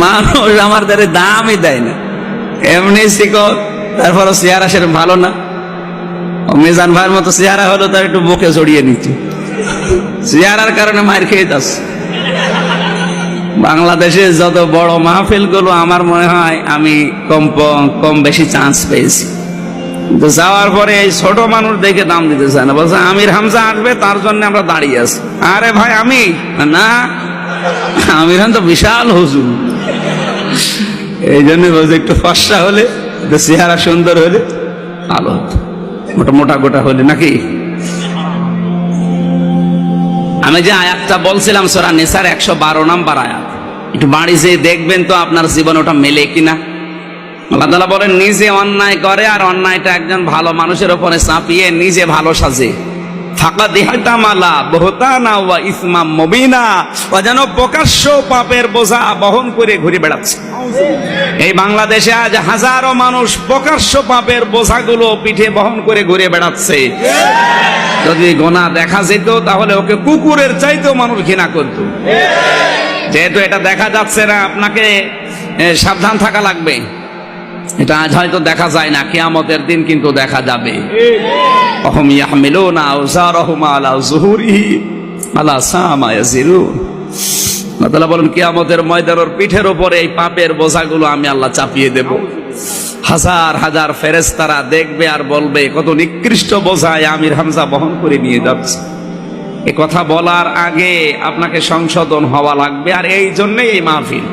মানুষ আমার দ্বারা দামই দেয় না, এমনি শিকত। তারপর চেহারা সেরকম ভালো না, মিজান ভাইয়ের মতো চেহারা হলো তার একটু বুকে জড়িয়ে নিচ্ছে, চেহারার কারণে মার খেয়ে যাচ্ছে। বাংলাদেশে যত বড় মাহফিল গুলো আমার মনে হয় আমি কম বেশি চান্স পেয়েছি, কিন্তু যাওয়ার পরে এই ছোট মানুষ দেখে দাম দিতে চায় না, বলছে আমির হামজা আসবে তার জন্য আমরা দাঁড়িয়ে আছি। আরে ভাই আমি না, আমির হামজা বিশাল হুজুর, এই জন্য বলছে একটু ফর্সা হলে, চেহারা সুন্দর হলে ভালো হতো, মোটা গোটা হলে নাকি। আমি যে আয়াতটা বলছিলাম সূরা নিসার 112 নম্বর আয়াত, একটু বাড়ি যেয়ে দেখবেন তো আপনার জীবন ওটা মেলে কিনা। আল্লাহ তাআলা বলেন নিজে অন্যায় করে আর অন্যায়টা একজন ভালো মানুষের উপরে চাপিয়ে নিজে ভালো সাজে, ফাকাদ ইহতামালা বুহতানা ওয়া ইসমাম মুবিনা, ও যেন প্রকাশ্য পাপের বোঝা বহন করে ঘুরে বেড়াচ্ছে। এই বাংলাদেশে আজ হাজারো মানুষ প্রকাশ্য পাপের বোঝাগুলো পিঠে বহন করে ঘুরে বেড়াচ্ছে। যদি গোনা দেখা যেত তাহলে ওকে কুকুরের চাইতেও মানুষ ঘৃণা করত। যেহেতু এটা দেখা যাচ্ছে না, আপনাকে সাবধান থাকা লাগবে। এটা আজ হয়তো দেখা যায় না, কিয়ামতের দিন কিন্তু দেখা যাবে। অহম ইয়াহমিলুনা আওজারহুম আলা যুহুরিহি আলা সামা ইয়াজিরুন। আল্লাহ তাআলা বলেন কিয়ামতের ময়দানের পিঠের উপরে এই পাপের বোঝাগুলো আমি আল্লাহ চাপিয়ে দেব। হাজার হাজার ফেরেশতারা দেখবে আর বলবে কত নিকৃষ্ট বোঝায় আমির হামজা বহন করে নিয়ে যাচ্ছে। এই কথা বলার আগে আপনাকে সংশোধন হওয়া লাগবে, আর এই জন্যই এই মাহফিল।